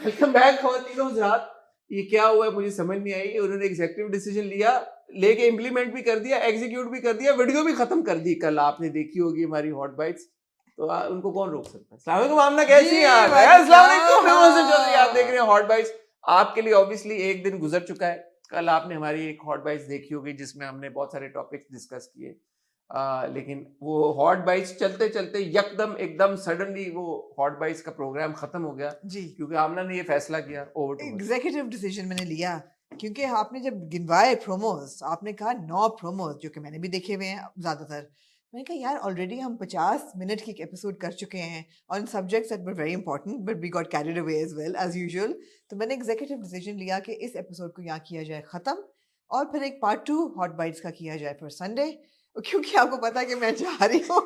Welcome back खवातीनो हज़रात। ये क्या हुआ है मुझे समझ नहीं आई। उन्होंने एग्जीक्यूटिव डिसीजन लिया, लेके इम्प्लीमेंट भी कर दिया, एग्जीक्यूट भी कर दिया, वीडियो भी खत्म कर दी। कल आपने देखी होगी हमारी हॉट बाइट्स। तो उनको कौन रोक सकता है। अस्सलाम वालेकुम आमना, कैसी हैं आप? अस्सलाम वालेकुम, मैं मोहसिन चौधरी, आप देख रहे हैं हॉट बाइट्स। आपके लिए ऑब्वियसली एक दिन गुजर चुका है। कल आपने हमारी एक हॉट बाइट्स देखी होगी जिसमें हमने बहुत सारे टॉपिक्स डिस्कस किए। लेकिन वो हॉट बाइट्स चलते चलते यकदम एकदम सडनली वो हॉट बाइट्स का प्रोग्राम खत्म हो गया जी, क्योंकि आमना ने ये फैसला किया। ओवर टू एग्जीक्यूटिव डिसीजन मैंने लिया क्योंकि आपने जब गिनवाए प्रोमोज, आपने कहा 9 प्रोमोज जो कि मैंने भी देखे हुए हैं ज्यादातर। मैंने कहा यार ऑलरेडी हम 50 मिनट की एपिसोड कर चुके हैं on subjects that were very important but we got carried away as well as usual. तो मैंने एग्जीक्यूटिव डिसीजन लिया कि इस एपिसोड को यहाँ किया जाए खत्म और फिर एक पार्ट 2 हॉट बाइट्स का किया जाए फिर संडे, क्योंकि आपको पता है कि मैं जा रही हूँ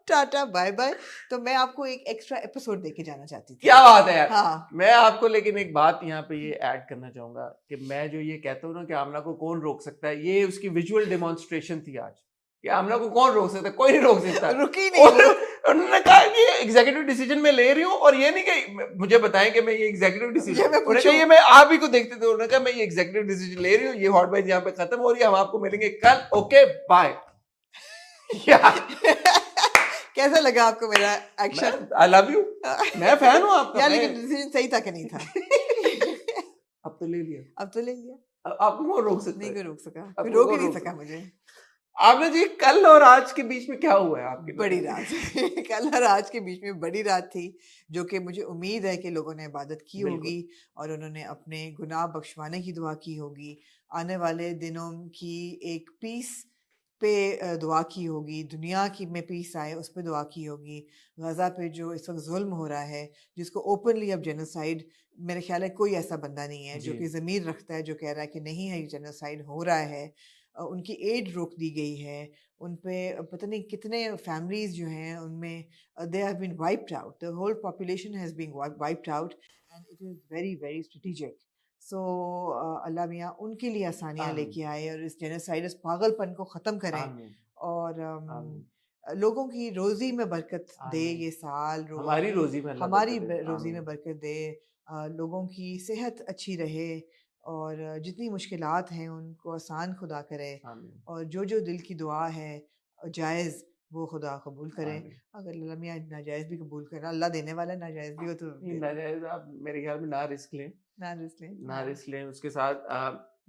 टाटा बाय बाय। तो मैं आपको एक एक्स्ट्रा एपिसोड देके जाना चाहती थी। क्या बात है यार। हाँ, मैं आपको लेकिन एक बात यहाँ पे ये ऐड करना चाहूंगा कि मैं जो ये कहता हूँ ना कि आमना को कौन रोक सकता है, ये उसकी विजुअल डेमोन्स्ट्रेशन थी आज कि आमना को कौन रोक सकता है। कोई नहीं रोक सकता। रुकी नहीं और वो। उन्होंने कहा कि एग्जीक्यूटिव डिसीजन में ले रही हूँ और ये नहीं कि मुझे बताएं कि मैं ये एग्जीक्यूटिव ये डिसीजन, मैं उन्होंने कहा पूछूं। ये मैं आप ही को देखते थे। उन्होंने कहा मैं ये एग्जीक्यूटिव डिसीजन ले रही हूँ, ये हॉट बाइट यहाँ पे खत्म हो रही है, हम आपको मिलेंगे कल, ओके बाय। कैसा लगा आपको मेरा एक्शन? आई लव यू, मैं फैन हूँ आपका। यार लेकिन डिसीजन सही था कि नहीं था? अब तो ले लिया, अब तो ले लिया, आपको कौन रोक सकता नहीं है? कोई रोक सका, आपको कोई रोक ही कौन नहीं रोक सका मुझे। आपने जी कल और आज के बीच में क्या हुआ है आपके? बड़ी रात कल और आज के बीच में बड़ी रात थी जो कि मुझे उम्मीद है कि लोगों ने इबादत की होगी और उन्होंने अपने गुनाह बख्शवाने की दुआ की होगी, आने वाले दिनों की एक पीस पे दुआ की होगी, दुनिया की में पीस आए उस पे दुआ की होगी। गज़ा पे जो इस वक्त जुल्म हो रहा है, जिसको ओपनली अब जेनोसाइड, मेरे ख्याल है कोई ऐसा बंदा नहीं है जो जी। कि ज़मीर रखता है जो कह रहा है कि नहीं है ये जेनोसाइड हो रहा है। उनकी एड रोक दी गई है, उन पे पता नहीं कितने फैमिलीज जो हैं उनमें they have been wiped out, the whole population has been wiped out and it is very very strategic. So अल्लाह मियाँ उनके लिए आसानियाँ आमीन लेके आए और इस जेनोसाइड, इस पागलपन को ख़त्म करें आमीन और आमीन लोगों की रोज़ी में बरकत दे आमीन। ये साल, लोगों हमारी की रोजी में अल्लाह हमारी बरकत दे। रोज़ी में आमीन बरकत दे, लोगों की सेहत अच्छी रहे और जितनी मुश्किलात हैं उनको आसान खुदा करे आमीन और जो जो दिल की दुआ है जायज़ वो खुदा कबूल करे। आमीन। अगर अल्लाह मियाँ नाजायज़ भी कबूल करे, अल्लाह देने वाला है, नाजायज़ भी हो तो नहीं दे दे, नाजायज आप मेरे ख्याल में ना रिस्क लें, ना रिस्क लें। ना हाँ। रिस्क लें उसके साथ।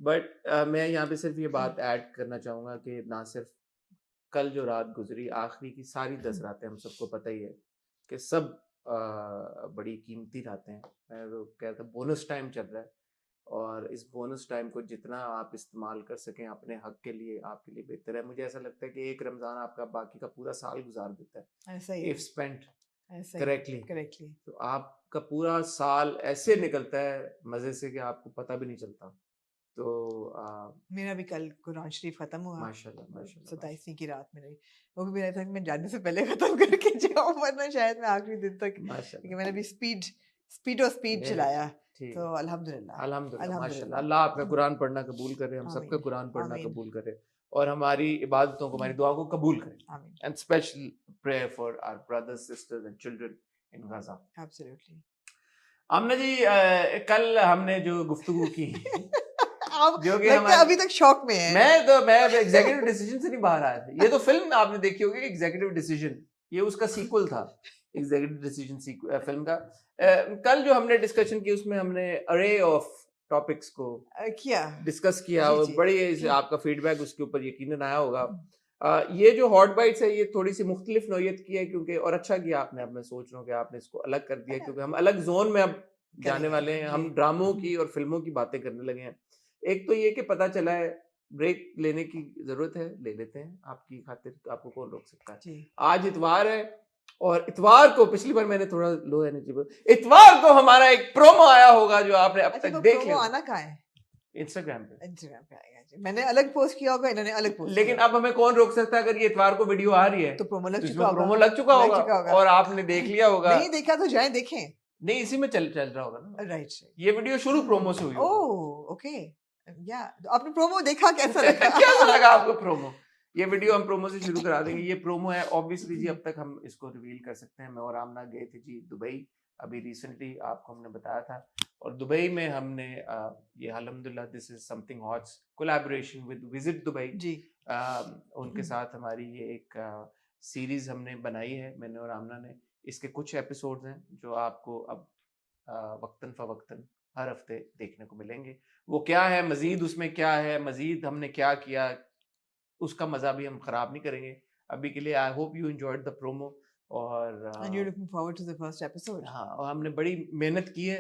बट मैं यहाँ पे सिर्फ ये बात ऐड करना चाहूंगा कि ना सिर्फ कल जो रात गुजरी, आखिरी की सारी 10 रातें हम सबको पता ही है कि सब बड़ी कीमती रातें हैं। मैं तो कहता बोनस टाइम चल रहा है और इस बोनस टाइम को जितना आप इस्तेमाल कर सकें अपने हक के लिए, आपके लिए बेहतर है। मुझे ऐसा लगता है कि एक रमज़ान आपका बाकी का पूरा साल गुजार देता है ऐसा ही है, इफ स्पेंट ऐसा ही करेक्टली। करेक्टली। तो आपका पूरा साल ऐसे निकलता है मज़े से कि आपको पता भी नहीं चलता। तो मेरा भी कल कुरान शरीफ ख़त्म हुआ, माशाल्लाह माशाल्लाह 27वीं की रात में रही। वो भी मेरा था कि मैं जाने से पहले ख़त्म करके जाऊँ वरना शायद मैं आखिरी दिन तक, क्योंकि मैंने भी स्पीड चलाया। ठीक तो है। अल्हम्दुलिल्लाह, अल्हम्दुलिल्लाह माशाल्लाह। अल्हम्दुलिल्लाह। अल्लाह आपका कुरान पढ़ना कबूल करे, हम सबका आमीन, कुरान पढ़ना आमीन, कबूल करे और हमारी इबादतों को, हमारी दुआ को कबूल करे। आमीन। And special prayer for our brothers sisters and children in Gaza. Absolutely. Aamna ji कल हमने जो गुफ्तगू की आप जो कि लगता है हमारे, अभी तक शॉक में हैं। मैं एग्जीक्यूटिव डिसीजन से नहीं बाहर आया था। ये तो फिल्म आपने देखी होगी एग्जीक्यूटिव डिसीजन, ये उसका सीक्वल था एग्जीक्यूटिव डिसीजन फिल्म का। कल जो हमने डिस्कशन की उसमें हमने अरे ऑफ टॉपिक्स को किया। डिस्कस किया जी, और जी। बड़ी आपका फीडबैक उसके ऊपर यकीनन आया होगा। ये जो हॉट बाइट्स है ये थोड़ी सी मुख्तलिफ नौयत की है क्योंकि, और अच्छा किया आपने, अब मैं सोच रहा हूँ कि आपने इसको अलग कर दिया क्योंकि हम अलग जोन में अब जाने करेंगे, वाले हैं। हम जी। ड्रामों की और फिल्मों की बातें करने लगे हैं। एक तो ये कि पता चला है ब्रेक लेने की जरूरत है, ले लेते हैं आपकी खातिर, आपको कौन रोक सकता है। जी। आज इतवार है और इतवार को, पिछली बार मैंने थोड़ा लो एनर्जी पर, इतवार को हमारा एक प्रोमो आया होगा जो आपने अब अच्छा, तक वो देख प्रोमो लिया आना कहाँ है? इंस्टाग्राम पे। इंस्टाग्राम पे आएगा जी। मैंने अलग पोस्ट किया होगा, इन्होंने अलग पोस्ट लेकिन किया। अब हमें कौन रोक सकता है? अगर ये इतवार को वीडियो आ रही है तो प्रोमो लग तो चुका इसमें होगा, प्रोमो लग चुका होगा और आपने देख लिया होगा। नहीं देखा तो जाए देखें। नहीं, इसी में चल रहा होगा ना राइट। ये वीडियो, शुरू प्रोमो से हुई होगा। ओह ओके, या आपने प्रोमो देखा, कैसा लगा? कैसा लगा आपको प्रोमो? ये वीडियो हम प्रोमो से शुरू करा देंगे। ये प्रोमो है ऑब्वियसली जी, अब तक हम इसको रिवील कर सकते हैं। मैं और आमना गए थे जी दुबई अभी रिसेंटली आपको हमने बताया था। और दुबई में हमने ये अल्हम्दुलिल्लाह this is something hot collaboration with visit Dubai, जी उनके साथ हमारी ये एक सीरीज हमने बनाई है, मैंने और आमना ने। इसके कुछ एपिसोड्स हैं जो आपको अब वक्तन फवक्तन हर हफ्ते देखने को मिलेंगे। वो क्या है, मजीद उसमें क्या है, मजीद हमने क्या किया, उसका मजा भी हम खराब नहीं करेंगे। अभी के लिए I hope you enjoyed the promo. और and you're looking forward to the first episode. हाँ, और हमने बड़ी मेहनत की है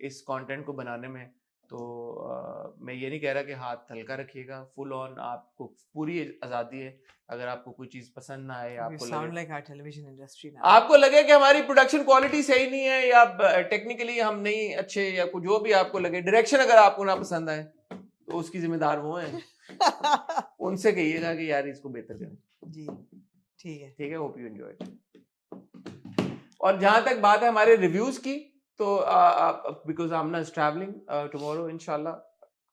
इस कंटेंट को बनाने में। तो मैं ये नहीं कह रहा कि हाथ हल्का रखिएगा, फुल ऑन आपको पूरी आज़ादी है। अगर आपको कोई चीज़ पसंद ना आए, You आपको sound लगे like our television industry now. आपको लगे कि हमारी प्रोडक्शन क्वालिटी सही नहीं है या टेक्निकली हम नहीं अच्छे या कुछ जो भी आपको लगे, डायरेक्शन अगर आपको ना पसंद आए तो उसकी जिम्मेदार वो हैं। उनसे कहिएगा कि यार इसको बेहतर करें। जी ठीक है। ठीक है, होप यू एंजॉय। और जहां तक बात है हमारे रिव्यूज की, तो because Amna is travelling tomorrow इंशाल्लाह,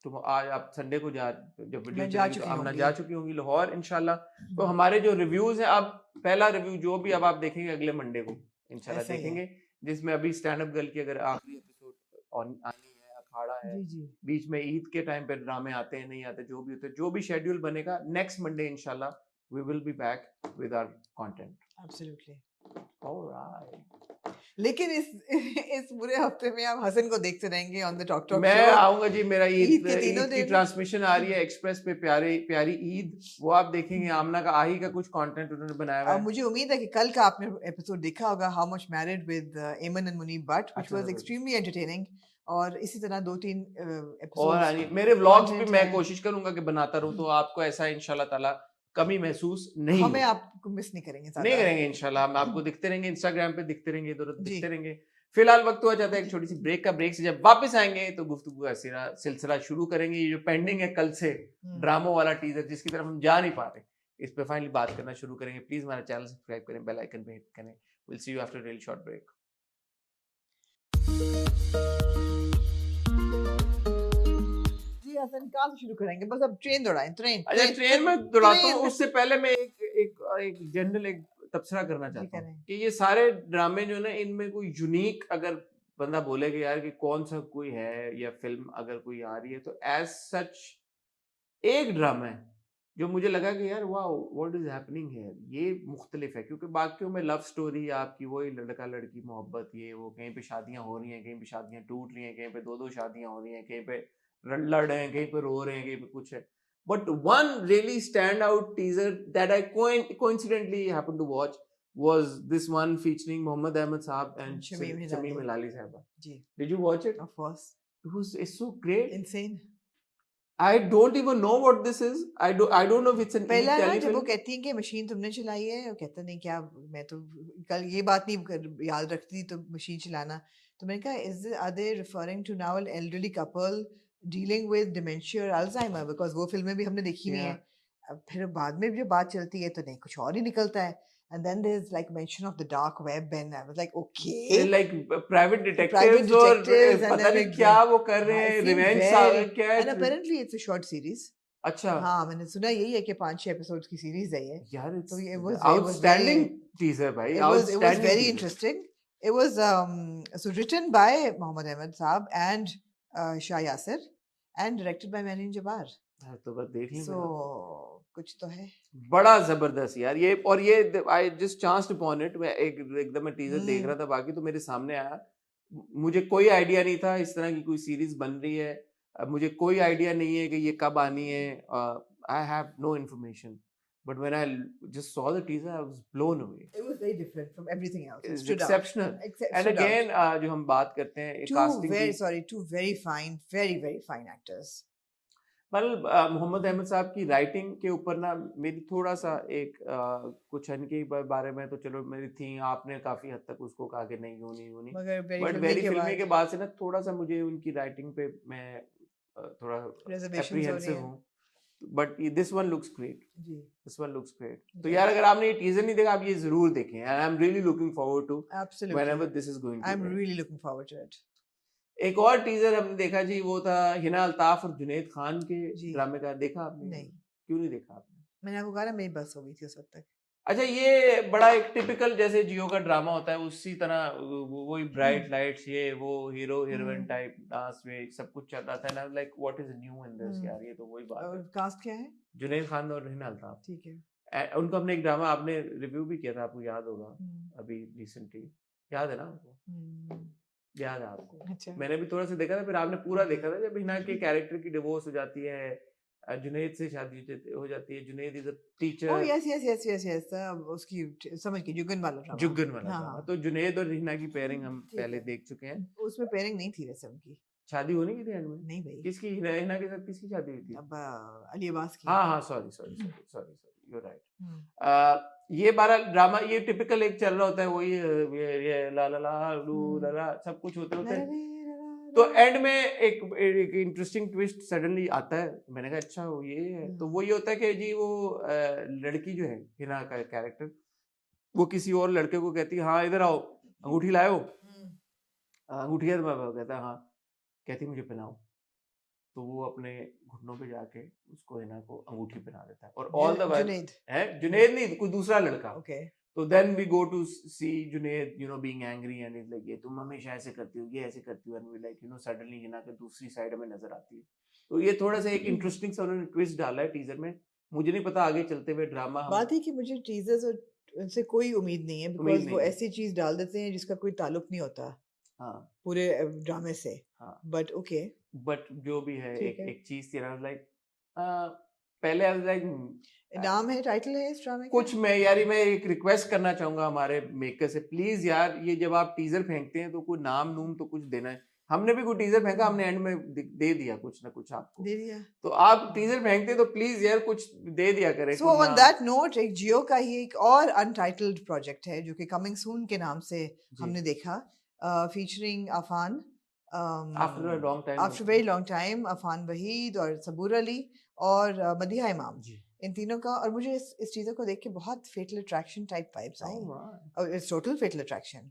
तो आज आप संडे को जब वीडियो मैं जा चलेगी तो चुकी आमना होंगी। जा चुकी होंगी लाहौर इंशाल्लाह। तो हमारे जो रिव्यूज हैं, अब पहला रिव्यू जो भी अब आप देखेंगे अगले मंडे को इंशाल्लाह ऐसा ही है। देखेंगे, जिसमें अभी स्टैंड अप गर्ल की अगर आखिरी एपिसोड आनी है, अखाड़ा है, जी जी बीच में ईद के टाइम पे ड्रामे आते हैं नहीं आते, जो भी होते हैं, जो भी शेड्यूल बनेगा नेक्स्ट मंडे इंशाल्लाह we will be back with our content. absolutely. All right. लेकिन इस पूरे हफ्ते में आप हसन को देखते रहेंगे ऑन द टॉक टॉक मैं शो। आऊंगा जी, मेरा ईद के तीनों ईद की दिन। ट्रांसमिशन आ रही है एक्सप्रेस पे, प्यारी ईद, वो आप देखेंगे। आमना का आही का कुछ कंटेंट उन्होंने बनाया हुआ है। मुझे उम्मीद है कि कल का आपने एपिसोड देखा होगा, हाउ मच मैरिड विद एमन एंड मुनीब बट, व्हिच अच्छा, वाज जबरदस्त। Extremely entertaining. और इसी तरह 2-3 और एपिसोड्स मेरे व्लॉग्स भी content मैं है। कोशिश करूंगा कि बनाता रहूं, तो आपको ऐसा इंशाल्लाह ताला कमी महसूस नहीं हमें होगी। आपको मिस नहीं करेंगे नहीं ज्यादा। करेंगे इंशाल्लाह, हम आपको दिखते रहेंगे, इंस्टाग्राम पे दिखते रहेंगे, इधर उधर जी। दिखते रहेंगे। फिलहाल वक्त हुआ जाता है एक छोटी सी ब्रेक का। ब्रेक से जब वापस आएंगे तो गुफ्तगू का सिलसिला शुरू करेंगे। ये जो पेंडिंग है कल से ड्रामो वाला टीजर, जिसकी तरफ हम जा नहीं पा रहे, इस पे फाइनली बात करना शुरू करेंगे। प्लीज हमारा चैनल सब्सक्राइब करें, बेल आइकन पे हिट करें। Will see you after real short break. जी हसन, कहाँ से शुरू करेंगे? बस अब ट्रेन दौड़ाएं, अच्छा, ट्रेन में दौड़ाता हूँ, ट्रेन। उससे पहले मैं एक जनरल एक तबसरा करना जी, चाहता करें। हूँ कि ये सारे ड्रामे जो ना, इनमें कोई यूनिक अगर बंदा बोलेगा यार कि कौन सा कोई है या फिल्म अगर कोई आ रही है, तो एज सच एक ड्रामा है जो मुझे लगा कि यार वाह व्हाट इज हैपनिंग हियर, ये मुख्तलिफ है। क्योंकि बाकियों में लव स्टोरी आपकी वही लड़का लड़की मोहब्बत, ये वो, कहीं पे शादियां हो रही हैं, कहीं पे शादियां टूट रही हैं, कहीं पे दो शादियां हो रही हैं, कहीं पे लड़ रहे हैं, कहीं पे रो रहे हैं, कहीं पे कुछ है। But one really stand out teaser that I coincidentally happened to watch was this one featuring Mohammed Ahmed Saab and Shameem Hilali Sahaba. जी, Did you watch it? of course. It's so great. Insane. I don't even know what this is. I don't know if it's an पहला ना telefilm. जब वो कहती है कि machine तुमने चलाई है, वो कहता नहीं क्या, मैं तो कल ये बात नहीं याद रखती तो मशीन चलाना। तो मैंने कहा are they referring to now an elderly couple dealing with dementia or Alzheimer, because वो फिल्में भी हमने देखी हुई हैं। अब फिर बाद में जब बात चलती है तो नहीं, कुछ और ही निकलता है। And then there's like mention of the dark web, and I was like, okay. They're like private detectives और and पता then नहीं like क्या वो कर रहे हैं, it seemed रिवेंज very- क्या and है। apparently it's a short series. अच्छा हाँ, मैंने सुना यही है कि 5-6 एपिसोड्स की सीरीज है ये। यार, तो it was आउटस्टैंडिंग टीजर भाई, it was very outstanding. interesting. It was so written by Mohammed Ahmed Saab and Shah Yasser and directed by Marine Jabbar. तो बस देख ली So कुछ तो है। बड़ा जबरदस्त यार ये। और ये I just chanced upon it, मैं एकदम मैं टीजर देख रहा था, बाकी तो मेरे सामने आया। मुझे कोई आइडिया नहीं था इस तरह की कोई सीरीज बन रही है। मुझे कोई आइडिया नहीं है कि ये कब आनी है। I have no information, but when I just saw the teaser I was blown away. It was very different from everything else. It It's stood out. exceptional. Stood and out. Again जो हम बात करते हैं casting की, two very fine, very fine actors. मतलब मोहम्मद अहमद साहब की writing के ऊपर ना मेरी थोड़ा सा एक कुछ इनके बारे में तो चलो मेरी थी, आपने काफी हद तक उसको कहा कि नहीं होनी, मगर बट वेरी फिल्मी के बाद से ना थोड़ा सा मुझे उनकी राइटिंग पे मैं थोड़ा एप्रीहेंसिव हूँ। But this one looks great, जी, दिस वन लुक्स ग्रेट। तो यार अगर आपने ये टीजर नहीं देखा, आप ये जरूर देखें। I am really looking forward to whenever this is going to. I am really looking forward to it. एक और टीजर हमने देखा जी, वो था हिना अल्ताफ और जुनैद खान के जी। ड्रामे का। देखा आपने? नहीं। क्यों नहीं देखा आपने? मैंने आपको कहा ना, मेरी बस हो गई थी उस वक्त तक। अच्छा, ये बड़ा एक टिपिकल जैसे जियो का ड्रामा होता है उसी तरह वही ब्राइट लाइट्स, ये वो हीरो हीरोइन टाइप डांस में सब कुछ चल रहा था ना, like what is new in this यार, ये तो वही बात है। और कास्ट क्या है? जुनैद खान और रहीना अल्ताफ, ठीक है। उनको हमने एक ड्रामा, आपने रिव्यू भी किया था, आपको याद होगा, हम्म, अभी रिसेंटली, याद है ना आपको? हम्म, याद है आपको? अच्छा। मैंने भी थोड़ा सा देखा था, फिर आपने पूरा देखा था, जब हिना के कैरेक्टर की डिवोर्स हो जाती है, जुनैद से शादी हो जाती है, Junaid is a oh teacher, yes yes yes yes yes, उसकी समझ गई, जुगन वाला ड्रामा। जुग्गन वाला हाँ ड्रामा। हाँ, तो जुनैद और रहीना की पेयरिंग हम ठीक पहले है। देख चुके हैं। उसमें पेयरिंग नहीं थी वैसे उनकी। शादी होने की थी एंड में? नहीं भाई, किसकी, रहीना के साथ किसकी शादी हुई थी? अब अली अब्बास की। हाँ हाँ, sorry sorry sorry sorry sorry, you right. Hmm, ये बारह ड्रामा, ये टिपिकल एक चल रहा होता है, वही ये ला ला ला लू ला ला सब कुछ होते होते हैं। तो एंड में एक इंटरेस्टिंग ट्विस्ट सडनली आता है, मैंने कहा अच्छा वो ये है, तो वो ये होता है कि जी वो लड़की जो है हिना का कैरेक्टर, वो किसी और लड़के को कहती है हाँ इधर आओ, अंगूठी लाए हो? अंगूठी है तुम्हारे पास? कहता है हाँ। कहती मुझे पहनाओ। तो वो अपने घुटनों पे जाके उसको हिना को अंगूठी पहना देता है, और ऑल द वाइल जुनैद। है, जुनैद नहीं, कोई दूसरा लड़का। ओके। तो then we go to see Junaid you know being angry and is like ये तुम हमेशा ऐसे करती हो, ये ऐसे करती हो, and we like you know suddenly Hina के दूसरी साइड में नजर आती है। तो ये थोड़ा सा एक इंटरेस्टिंग सा उन्होंने ट्विस्ट डाला है टीजर में। मुझे नहीं पता आगे चलते हुए ड्रामा हम बात है कि मुझे टीजर्स और उनसे कोई उम्मीद नहीं है, उम्मीद बिकॉज नहीं वो है। ऐसी चीज डाल देते हैं जिसका कोई ताल्लुक नहीं होता हाँ पूरे ड्रामे से। हाँ, बट ओके, बट जो भी है ठीक है। एक चीज थी ना, लाइक पहले आई वाज लाइक नाम है, टाइटल है इस ड्रामे का? कुछ, मैं यार मैं एक रिक्वेस्ट करना चाहूंगा हमारे मेकर से, प्लीज यार ये जब आप टीजर फेंकते हैं तो कोई नाम नूम तो कुछ देना है। हमने भी कोई टीजर फेंका, हमने एंड में दे दिया कुछ ना कुछ आपको, दे दिया। तो आप टीजर फेंकते हैं तो प्लीज यार कुछ दे दिया करें। सो ऑन दैट नोट, एक जियो का ही एक और अनटाइटल्ड प्रोजेक्ट है जो कि कमिंग सून के नाम से हमने देखा, featuring Afan, after a long time, after very long time, Afan Waheed और सबूर अली और मदिहा इमाम, जी इन तीनों का। और मुझे इस चीज़ों को देख के बहुत फेटल अट्रैक्शन टाइप वाइब्स आई, Alright. और इट्स टोटल फेटल अट्रैक्शन।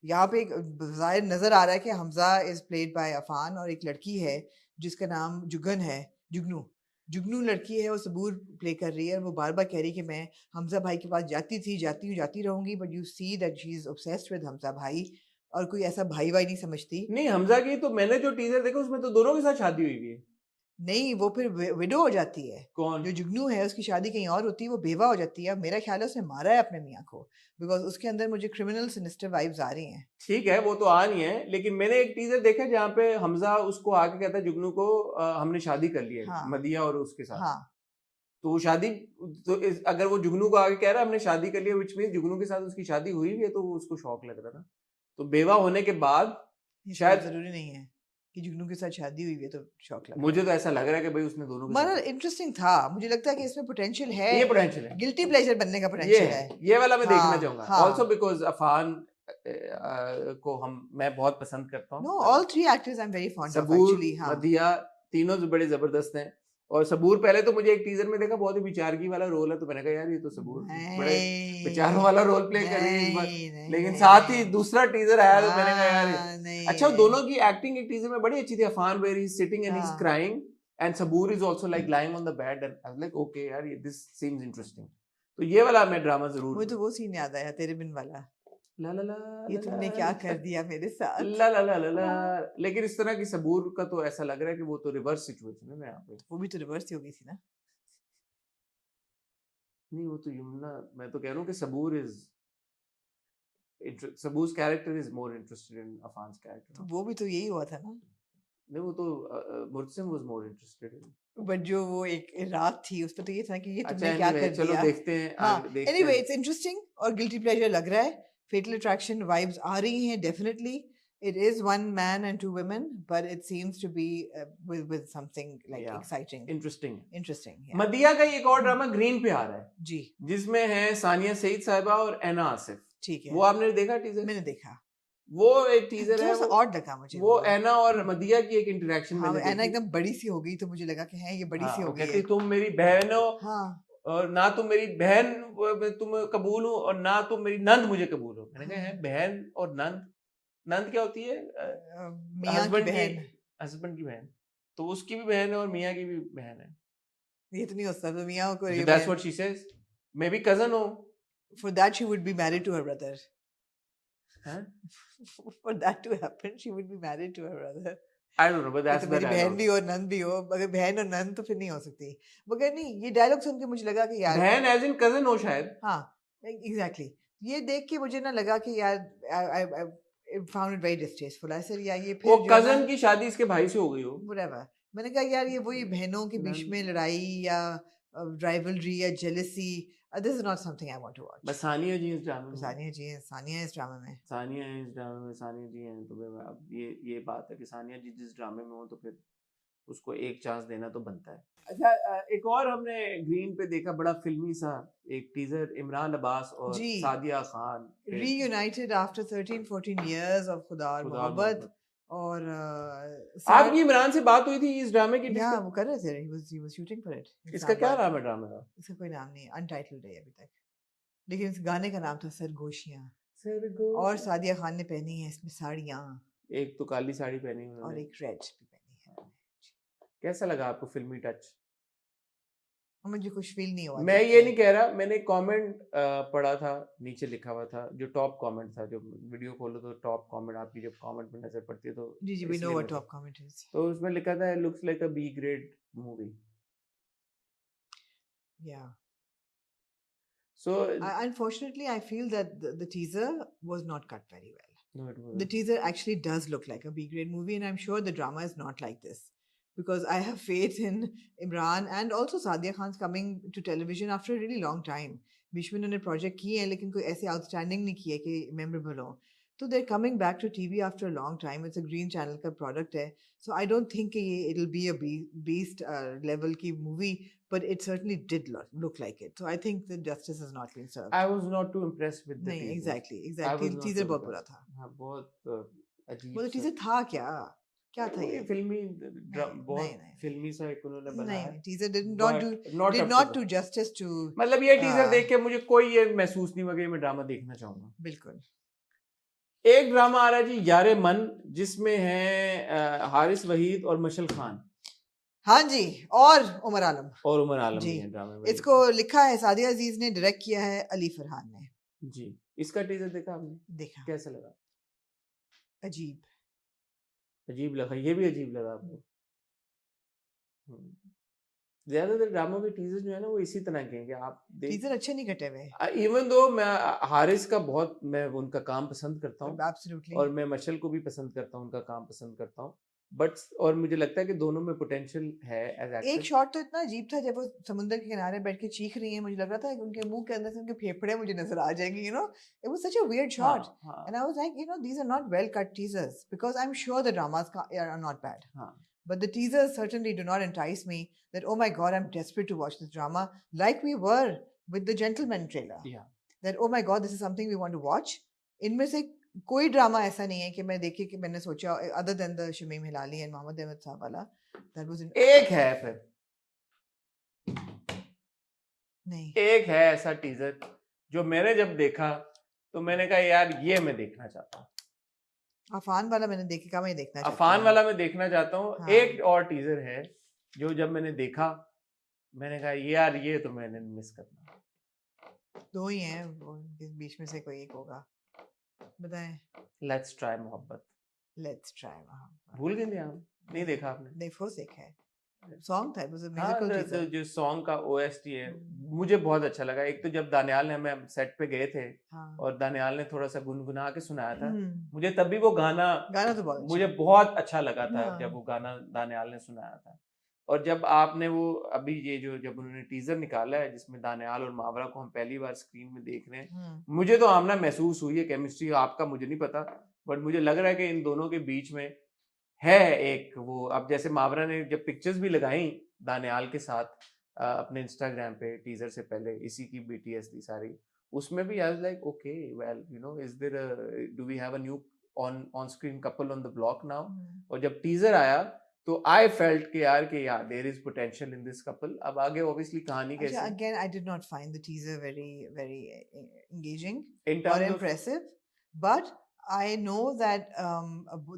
यहाँ पे एक ज़ाहिर नजर आ रहा है कि Hamza is played by Afan, और एक लड़की है जिसका नाम जुगन है, जुगनू। जुगनू लड़की है, वो सबूर प्ले कर रही है, और वो बार बार कह रही है कि मैं हमजा भाई के पास जाती थी, जाती हूँ, जाती रहूंगी, but you see that she is obsessed with Hamza भाई, और कोई ऐसा भाई वाई नहीं समझती। नहीं, हमजा की तो मैंने जो टीजर देखा उसमें तो दोनों के साथ शादी हुई हुई है। नहीं, वो फिर विडो हो जाती है। कौन? जो जुगनू है उसकी शादी कहीं और होती है, वो बेवा हो जाती है। मेरा ख्याल है उसने मारा है अपने मियाँ को, बिकॉज उसके अंदर मुझे क्रिमिनल सिनिस्टर वाइब्स आ रही हैं। ठीक है, वो तो आ नहीं है, लेकिन मैंने एक टीजर देखा जहाँ पे हमजा उसको आके कहता है जुगनू को हमने शादी कर ली है हाँ मदिया और उसके साथ। हाँ, तो वो शादी, तो अगर वो जुगनू को आगे कह रहा है हमने शादी कर ली है, व्हिच मींस जुगनू के साथ उसकी शादी हुई भी है, तो वो उसको शौक लग रहा था। तो बेवा होने के बाद ये शायद, जरूरी नहीं है कि जुगनू के साथ शादी हुई है तो शौक लग मुझे रहा तो ऐसा लग रहा है कि भाई उसने दोनों है। के मगर साथ, इंटरेस्टिंग था, मुझे लगता है कि इसमें पोटेंशियल है, ये पोटेंशियल है, गिल्टी प्लेजर बनने का ये पोटेंशियल है, है। ये वाला मैं देखना हाँ चाहूंगा हाँ, ऑल्सो, बिकॉज अफान को मैं बहुत पसंद करता नो हूँ। All three actors I am very fond of Saboor, actually. हाँ मदिया, तीनों बड़े जबरदस्त हैं। और सबूर पहले तो मुझे एक टीजर में देखा बहुत ही विचारगी वाला रोल है, तो मैंने कहा यार ये तो सबूर बड़े विचारों नहीं वाला रोल प्ले कर रही है इस बार। नहीं नहीं लेकिन नहीं साथ ही नहीं, दूसरा टीजर आया तो मैंने कहा यार नहीं अच्छा, नहीं, दोनों की एक्टिंग एक टीजर में बड़ी अच्छी थी। Afaan where he is sitting and he is हाँ crying, and Saboor is also like lying on the bed, and I was like okay यार ये दिस सीम्स इंटरेस्टिंग। तो ये वाला मैं ड्रामा जरूर, मुझे तो वो सीन याद आया तेरे बिन वाला, ला ला ला ये ला तुमने क्या कर दिया मेरे साथ। ला ला ला ला ला। हाँ। लेकिन इस तरह की सबूर का तो ऐसा लग रहा है कि वो तो रिवर्स सिचुएशन है ना यहाँ पे। वो भी तो रिवर्स ही हो गई थी ना। नहीं वो तो यमुना, मैं तो कह रहा हूँ कि Saboor is Saboor's character is more interested in Afaan's तो कैरेक्टर। वो भी तो यही हुआ था ना। नहीं वो तो Murtasim was more interested in. But जो वो एक रात थी उस पर तो ये था कि ये अच्छा तुमने क्या एनीवे कर चलो दिया। देखते हैं, हाँ आगे देखते एनीवे हैं। इट्स इंटरेस्टिंग और गिल्टी प्लेजर लग रहा है। फेटल अट्रैक्शन वाइब्स आ रही हैं definitely. It is one man and two women, but it seems to be with something like Yeah, exciting, interesting. interesting. Yeah. मदिया का एक और ड्रामा ग्रीन पे आ रहा है जी जिसमें है सानिया सईद साहिबा और एना आसिफ। ठीक है, वो आपने देखा टीजर? मैंने देखा, वो एक टीजर है, थोड़ा सा वो ऑड लगा मुझे वो एना और मदिया की एक इंटरेक्शन हाँ मैंने एना देखी। एकदम बड़ी सी हो गई तो मुझे लगा कि है ये बड़ी हाँ, सी हो वो गई कहती है। तुम मेरी बहन हो, हाँ और ना तुम मेरी बहन तुम कबूल हो, और ना तुम मेरी नंद मुझे कबूल हो। मैंने कहा है बहन और नंद, नंद क्या होती है? मियाँ की हस्बैंड की, बहन। हस्बैंड की बहन, तो उसकी भी बहन है और मियाँ की भी बहन है। ये तो नहीं हो सकता, तो मियाँ को ये दैट्स बहन। What she says, may be cousin हो, For that, she would be married to her brother. Huh? For that to happen, she would be married to her brother. I don't know, but ये that's तो the मेरी बहन dialogue. भी हो नंद भी हो, मगर बहन और नंद तो फिर नहीं हो सकती. मगर नहीं, ये डायलॉग सुन के मुझे लगा कि यार बहन as in cousin हो शायद. हाँ, exactly. ये देख के मुझे ना लगा कि यार I found it very distasteful. I said यार ये वो फिर जो है ना cousin की शादी इसके भाई से हो गई हो. whatever. मैंने कहा यार ये वही बहनों के बीच में लड़ाई या rivalry या jealousy. This is not something I want to watch. बस सानिया जी इस ड्रामे में. सानिया इस ड्रामा में. सानिया है इस ड्रामे में, सानिया जी हैं तो फिर अब ये बात है कि सानिया जी जिस ड्रामे में हो तो फिर उसको एक चांस देना तो बनता है. अच्छा, एक और हमने ग्रीन पे देखा बड़ा फिल्मी सा एक टीजर, इमरान अब्बास और जी. Sadia Khan Reunited after 13-14 years of खुदा और खुदा और मोहब्बत. मोहब्बत. और आपकी इमरान से बात हुई थी इस ड्रामे की? या वो कर रहे थे. he was shooting for it. इसका क्या नाम है ड्रामे का? इसका कोई नाम नहीं है, अनटाइटल्ड है अभी तक. लेकिन इस गाने का नाम था सरगोशियां. और सादिया खान ने पहनी है इसमें साड़ियां. एक तो काली साड़ी पहनी और उन्होंने. एक रेड भी पहनी है. कैसा लगा आपको फिल्मी टच? मुझे कुछ फील नहीं हुआ. मैं ये नहीं कह रहा, मैंने कमेंट पढ़ा था, नीचे लिखा हुआ था जो टॉप कमेंट था, जो वीडियो खोलो तो टॉप कमेंट आपकी जब कमेंट में नजर पड़ती है तो जी we know what top comment is. तो उसमें लिखा था looks like a B grade movie. या So unfortunately I feel that the teaser was not cut very well. no, it The wasn't. teaser actually does look like a B grade movie, and I'm sure the drama is not like this. Because I have faith in Imran and also Sadia Khan's coming to television after a really long time. बीच में उन्होंने project किए हैं लेकिन कोई ऐसे outstanding नहीं किए कि मेमोरेबल हो. तो they're coming back to TV after a long time. It's a green channel का product है. So I don't think कि it'll be a beast level की movie, but it certainly did look like it. So I think the justice has not been served. I was not too impressed with the नहीं teaser. exactly. I was not teaser too बहुत बुरा impressed. था. हाँ, बहुत अजीब वो तो सा. teaser था क्या था ये ये? फिल्मी नहीं, बहुत नहीं. फिल्मी सा एक उन्होंने बनाया. नहीं, teaser did But not did up to not the- do justice to. मतलब ये टीजर हाँ. देख के मुझे कोई ये महसूस नहीं हुआ कि मैं ड्रामा देखना चाहूंगा. बिल्कुल. एक ड्रामा आ रहा है जी यारे मन, जिसमें है हारिस वहीद और मशल खान हाँ जी, और उमर आलम. और उमर आलम जी. भी हैं ड्रामे में. इसको लिखा है सादिया अजीज ने, डायरेक्ट किया है अली फरहान ने. जी. इसका टीजर देखा आपने? देखा. कैसा लगा? अजीब. अजीब लगा? ये भी अजीब लगा आपको? ज्यादातर ड्रामों के टीजर जो है ना वो इसी तरह के हैं कि आप टीजर अच्छे नहीं कटे हुए. इवन दो मैं हारिस का बहुत मैं उनका काम पसंद करता हूँ एब्सोल्युटली. और मैं मशल को भी पसंद करता हूँ, उनका काम पसंद करता हूँ, बट और मुझे लगता है कि दोनों में पोटेंशियल है एज एक एक्टर. शॉट तो इतना अजीब था जब वो समुद्र के किनारे बैठ के चीख रही हैं. मुझे लग रहा था कि उनके मुंह के अंदर से उनके फेफड़े मुझे नजर आ जाएंगे. It was such a weird shot. And I was like, these are not well cut teasers, because I'm sure the dramas are not bad. But the teasers certainly do not entice me that, oh my God, I'm desperate to watch this drama, like we were with the Gentleman trailer. Yeah. That, oh my God, this is something we want to watch. इनमें से कोई drama ऐसा नहीं है कि मैं देखे कि मैंने सोचा other than the Shamim Hilali and Mohammad Ahmad साहब वाला. That was एक है फिर नहीं. एक है ऐसा टीजर जो मैंने जब देखा तो मैंने कहा यार ये मैं देखना चाहता हूँ. अफान वाला मैंने देखा, मैं देखना चाहता अफान हूँ. वाला मैं देखना चाहता हूँ. हाँ. एक और टीजर है जो जब मैंने देखा मैंने कहा यार ये तो मैंने मिस करना. दो ही हैं, बीच में से कोई एक होगा. बताएं. लेट्स ट्राई मोहब्बत. लेट्स ट्राई मोहब्बत. भूल गए थे आप? नहीं देखा आपने? नहीं, फर्स्ट देखा है. सॉन्ग था, it was a हाँ, musical teaser. जो सॉन्ग का OST है मुझे बहुत अच्छा लगा. एक तो जब दानियाल ने हमें सेट पे गए थे हाँ. और दानियाल ने थोड़ा सा गुनगुना के सुनाया था, हम्म. मुझे तब भी वो गाना तो बहुत मुझे अच्छा. बहुत अच्छा लगा था हाँ. जब वो गाना दानियाल ने सुनाया था. और जब आपने वो अभी ये जो जब उन्होंने टीजर निकाला है जिसमें दानियाल और मावरा को हम पहली बार स्क्रीन में देख रहे हैं, मुझे तो आमना महसूस हुई है केमिस्ट्री. आपका मुझे नहीं पता, बट मुझे लग रहा है कि इन दोनों के बीच में है एक वो. अब जैसे मावरा ने जब पिक्चर्स भी लगाई दानियाल के साथ अपने इंस्टाग्राम पे टीजर से पहले, इसी की BTS थी सारी, उसमें भी I was like okay well is there do we have a new on screen couple on the block now. और जब टीजर आया तो आई फेल्ट कि यार there is potential in this couple. अब आगे ऑब्वियसली कहानी कैसे. Again, I did not find the teaser very engaging in or terms of impressive, but I know that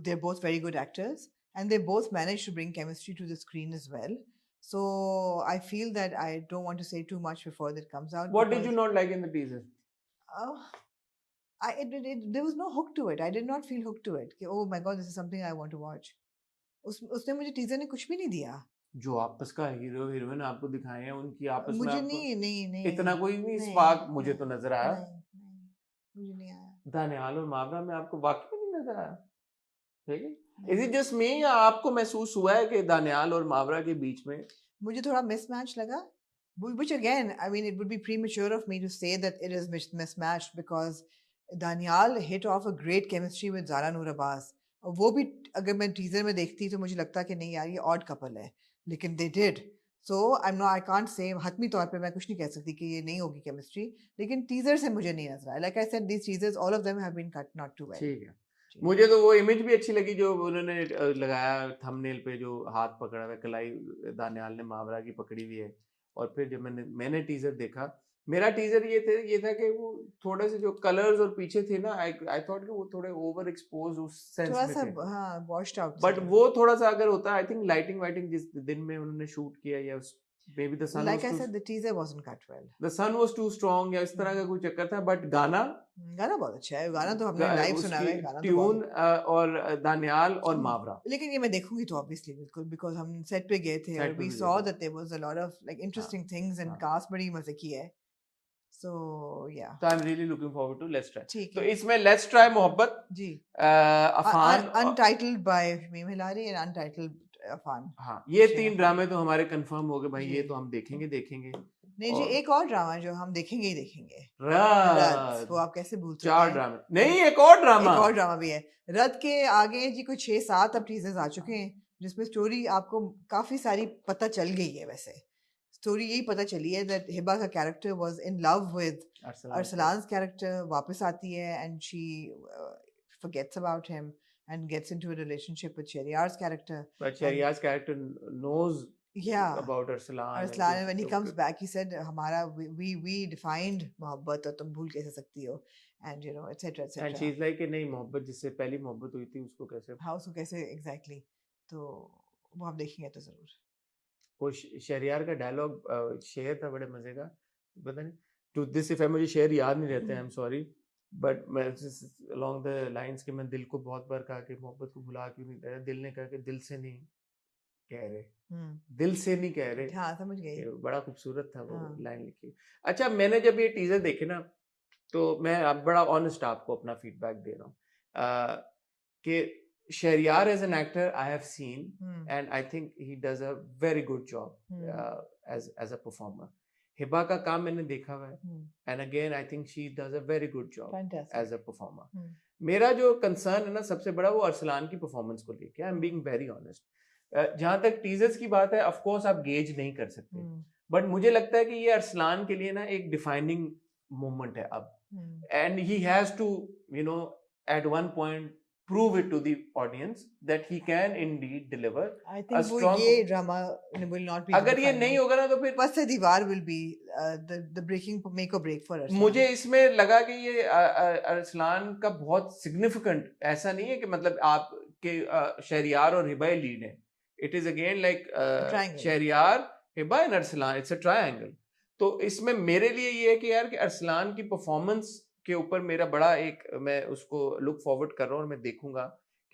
they're both very good actors and they both managed to bring chemistry to the screen as well. So I feel that I don't want to say too much before that comes out. what did because you not like in the teaser? There was no hook to it. I did not feel hooked to it. कि oh my god, this is something I want to watch. उसने मुझे teaser ने कुछ भी नहीं दिया. जो आपस का हीरो हीरोइन आपको दिखाए हैं उनकी आपस में मुझे आपको नहीं इतना कोई नहीं नहीं स्पार्क मुझे नहीं तो नजर आया. नहीं मुझे नहीं आया. दानियाल और मावरा में आपको वाकई में नहीं नजर आया. ठीक है. इज नहीं. इट जस्ट मी या आपको महसूस हुआ है कि दानियाल और मावरा के बीच में मुझे थोड़ा mismatch लगा. Which again, I mean, it would be premature of me to say that it is mismatched because Daniel hit off a great chemistry with Zara Noor Abbas. और वो भी अगर मैं टीजर में देखती तो मुझे लगता कि नहीं यार ये odd couple है. लेकिन they did. So I can't say हतमी तौर पे मैं कुछ नहीं कह सकती कि ये नहीं होगी chemistry. लेकिन टीजर से मुझे नहीं नजर आया. Like I said, these teasers, all of them have been cut not too well. ठीक है. मुझे तो वो इमेज भी अच्छी लगी जो उन्होंने लगाया थंबनेल पे, जो हाथ पकड़ा हुआ है, कलाई दानियाल ने मावरा की पकड़ी हुई है. और फिर जब मैंने टीजर देखा, मेरा टीजर ये था कि वो थोड़े से जो कलर्स और पीछे थे ना, आई थॉट कि वो थोड़े ओवर एक्सपोज उस सेंस थोड़ा में सा थे. हाँ वॉश्ड आउट. बट वो थोड़ा सा अगर होता, आई थिंक लाइटिंग वाइटिंग जिस दिन में उन्होंने शूट किया या maybe the sun Like was I too, said, the teaser wasn't cut well. the sun was too strong या इस तरह का कोई चक्कर था. बट गाना बहुत अच्छा है. गाना तो हमने लाइव सुना है. गाना तो ट्यून और दानियाल और मावरा. लेकिन ये मैं देखूंगी तो obviously बिल्कुल, because हम सेट पे गए थे और we saw that there was a lot of like interesting things and cast बड़ी मजे की है. So yeah. So I'm really looking forward to Let's Try. ठीक तो है. इसमें Let's Try मोहब्बत जी. Affan Untitled by Shamim Hilari and Untitled Afan. हाँ, ये 3 ड्रामे तो हमारे कंफर्म हो गए भाई. ये तो हम देखेंगे. नहीं जी, एक और ड्रामा जो हम देखेंगे ही देखेंगे. रद. वो आप कैसे भूल सकते 4 हैं? ड्रामे नहीं, एक और ड्रामा भी है. रद के आगे जी कोई 6-7 अब टीजर्स आ चुके हैं जिसमें स्टोरी आपको काफी सारी पता चल गई है. वैसे स्टोरी यही पता चली है that हिबा का character was in love with Arsalan's character. वापस आती है and she forgets about him and gets into a relationship with Shariar's character. But Shariar's character knows about Arslan, and when he comes back he said हमारा we defined मोहब्बत और तुम भूल कैसे सकती हो, and you know etc. and she's like कि नहीं, मोहब्बत जिससे पहली मोहब्बत हुई थी उसको कैसे exactly. तो वो आप देखेंगे तो जरूर. वो शरियार का डायलॉग शेयर था बड़े मजे का. पता नहीं टू दिस इफ मुझे शेयर याद नहीं रहते, आई एम सॉरी. बट मैं along the lines कि मैं दिल को बहुत बार कहा कि मोहब्बत को भुला क्यों नहीं रहा. दिल ने कहा कि दिल से नहीं कह रहे, दिल से नहीं कह रहे. हाँ समझ गई. बड़ा खूबसूरत था वो लाइन लिखी. अच्छा, मैंने जब ये टीजर देखे ना तो मैं अब बड़ा ऑनेस्ट आपको अपना फीडबैक दे रहा हूँ कि Shahriyar as an actor I have seen and I think he does a very good job as a performer. Hiba का काम मैंने देखा हुआ है and again I think she does a very good job as a performer. मेरा जो concern है ना सबसे बड़ा वो अरसलान की परफॉर्मेंस को लेके. I am being very honest. जहां तक टीजर्स की बात है, ऑफ कोर्स आप गेज नहीं कर सकते, बट मुझे लगता है कि ये अरसलान के लिए ना एक डिफाइनिंग मोमेंट है अब. And he has to you know at one point prove it to the audience that he can indeed deliver. I think वो ये drama will not be. अगर ये नहीं होगा ना तो फिर बस से दीवार will be the breaking make or break for us. मुझे इसमें लगा कि ये अरसलान का बहुत significant, ऐसा नहीं है कि मतलब आप के शहरियार और हिबा लीड है. It is again like Shahriyar, Hiba and Arsalan. It's a triangle. तो इसमें मेरे लिए ये है कि यार कि अरसलान की परफॉर्मेंस के ऊपर मेरा बड़ा एक, मैं उसको लुक फॉरवर्ड कर रहा हूँ और मैं देखूंगा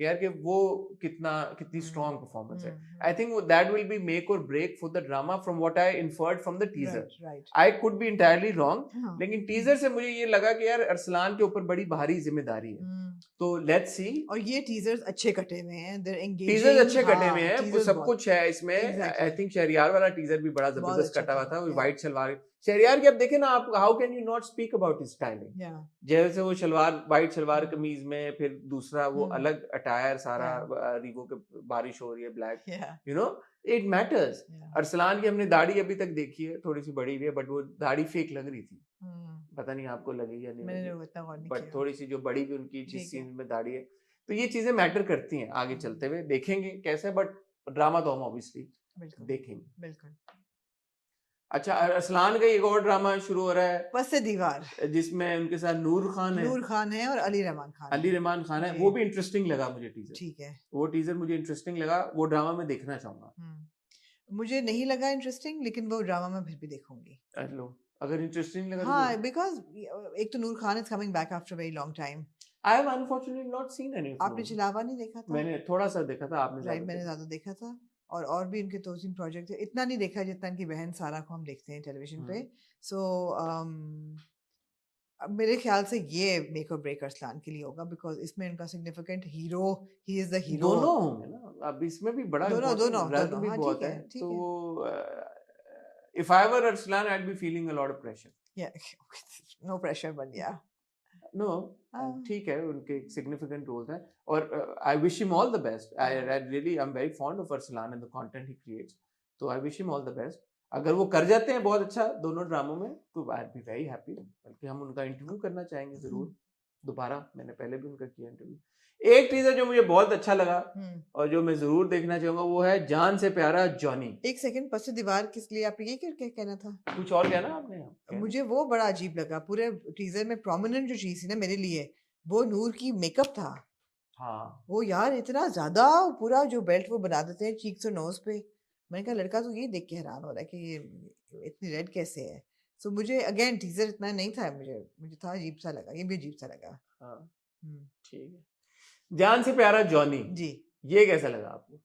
कि यार कि वो कितनी स्ट्रॉन्ग परफॉर्मेंस है. I think that will be make और break for the drama from what I inferred from the teaser. I could be entirely wrong, लेकिन टीजर से मुझे ये लगा कि यार अरसलान के ऊपर बड़ी भारी जिम्मेदारी है. तो लेट्स सी. और ये टीजर्स अच्छे कटे हुए हैं, टीजर्स अच्छे कटे हुए हैं, सब कुछ है इसमें. आई थिंक शहरियार वाला टीजर भी बड़ा जबरदस्त कटा हुआ था. व्हाइट शलवार शहरियार की अब देखे ना आप, how can you not speak about his styling. जैसे वो शलवार, व्हाइट शलवार कमीज में, फिर दूसरा वो अलग अटायर सारा, रीवो के बारिश हो रही है black, you know it matters. Arsalan की हमने दाढ़ी अभी तक देखी है, थोड़ी सी बड़ी हुई है, बट वो दाढ़ी फेक लग रही थी. पता नहीं आपको लगी या नहीं, बट थोड़ी सी जो बड़ी भी उनकी जिस सीन में दाढ़ी है. तो ये चीजें मैटर करती हैं. आगे चलते हुए देखेंगे कैसे, बट ड्रामा तो हम ऑब्वियसली देखेंगे. बिल्कुल. अच्छा, अरसलान का एक और ड्रामा शुरू हो रहा है, पस से दीवार, जिसमें उनके साथ नूर खान है और अली रहमान खान है. वो भी इंटरेस्टिंग लगा मुझे टीजर. ठीक है, वो टीजर मुझे इंटरेस्टिंग लगा. वो ड्रामा मैं देखना चाहूंगा. मुझे नहीं लगा इंटरेस्टिंग, लेकिन वो ड्रामा मैं फिर भी देखूंगी. लो अगर इंटरेस्टिंग लगा तो हाँ, because एक तो नूर Khan is coming back after a very long time. I have unfortunately not seen any of आपने Noor. चिलावा नहीं देखा था? मैंने थोड़ा सा देखा था, आपने राइट, ज्यादा मैंने देखा। ज़्यादा देखा था और भी उनके 2-3 प्रोजेक्ट है, इतना नहीं देखा जितना इनकी बहन सारा को हम देखते हैं टेलीविजन पे। सो अब मेरे ख्याल से ये मेक और ब्रेक अरसलान के लिए होगा बिकॉज इसमें उनका significant hero, he is the hero. दोनों होंगे ना, अब इसमें भी बड़ा दोनों important दोनों रन दोनों भी हाँ बहुत ठीक है, है ठीक तो है वो if I were Arslan I'd be feeling a lot of pressure. या नो प्रेशर बन गया। No, हाँ ठीक है, उनके सिग्निफिकेंट रोल्स हैं और I wish him all the best. I really I'm very fond of Arslan and the content he creates. तो I wish him all the best. अगर वो कर जाते हैं बहुत अच्छा दोनों ड्रामों में तो I'd be very happy. बल्कि हम उनका इंटरव्यू करना चाहेंगे जरूर दोबारा, मैंने पहले भी उनका किया इंटरव्यू। एक टीजर जो मुझे बहुत अच्छा लगा और जो मैं जरूर देखना चाहूंगा वो है जान से प्यारा जॉनी। एक सेकंड, पश्चिम दीवार किस लिए आप ये कहना था? कुछ और कहना आपने? मुझे वो बड़ा अजीब लगा, पूरे टीजर में प्रोमिनेंट जो चीज थी ना मेरे लिए वो नूर की मेकअप था। हाँ वो यार इतना ज्यादा पूरा जो बेल्ट वो बना देते हैं चीक्स और नोज पे, मैंने कहा लड़का तो ये देख के हैरान हो रहा है कि ये इतनी रेड कैसे है। सो मुझे अगेन टीजर इतना नहीं था, मुझे था अजीब सा लगा, ये भी अजीब सा लगा। हाँ ठीक है। जान से प्यारा जॉनी जी, ये कैसा लगा आपको?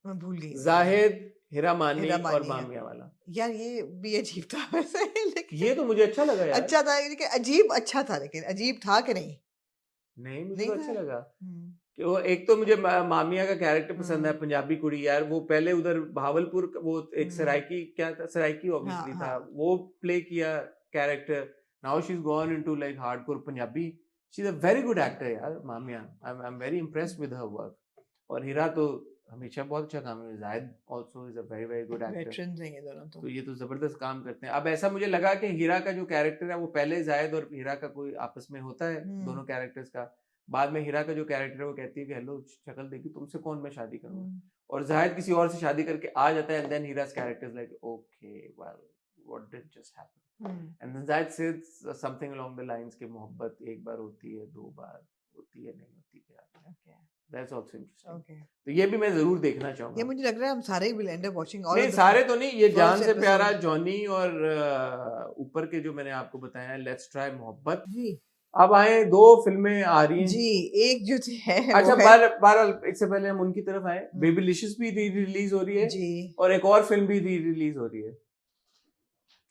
मैं भूल गई। जाहिद, हिरा मानी हिरा और मानी है। मामिया वाला, यार ये भी अजीब था वैसे, लेकिन ये तो मुझे अच्छा लगा यार। अच्छा था, लेकिन अजीब अच्छा था, लेकिन अजीब था कि नहीं? नहीं मुझे नहीं तो अच्छा था। लगा कि वो एक तो मुझे मामिया का कैरेक्टर पसंद है, पंजाबी कुड़ी यार, वो पहले उधर भावलपुर वो एक सराइकी क्या था, सराइकी ऑब्वियसली हाँ, था, हाँ। वो प्ले किया character. Now she is gone into like hardcore Punjabi. She is a very good actor यार Mamya, I am very impressed with her work. और हीरा तो हमेशा बहुत अच्छा काम है, Zahid also is a very very good actor. Veterans हैं ये दोनों तो ये तो जबरदस्त काम करते हैं। अब ऐसा मुझे लगा कि हीरा का जो कैरेक्टर है वो पहले जायद और हीरा का कोई आपस में होता है दोनों कैरेक्टर्स का, बाद में हीरा का जो कैरेक्टर है वो कहती है कि हेलो शक्ल देखी तुमसे कौन मैं शादी करूंगा, और जाहिद किसी और से शादी करके आ जाता है, and then Hira's character is like okay well what did just happen and then Zahid says something along the lines कि मोहब्बत एक बार होती है, दो बार होती है, नहीं होती क्या। That's also interesting. Okay. तो ये भी मैं जरूर देखना ये चाहूंगा। मुझे लग रहा है हम सारे will and up watching all नहीं सारे तो नहीं, ये जान से episode. प्यारा जॉनी और ऊपर के जो मैंने आपको बताया लेट्स ट्राई मोहब्बत। जी अब आए दो फिल्में आ रही हैं जी, एक जो है अच्छा वो है बहरहाल इससे पहले हम उनकी तरफ आए, बेबीलिशियस भी री रिलीज हो रही है जी, और एक और फिल्म भी री रिलीज हो रही है,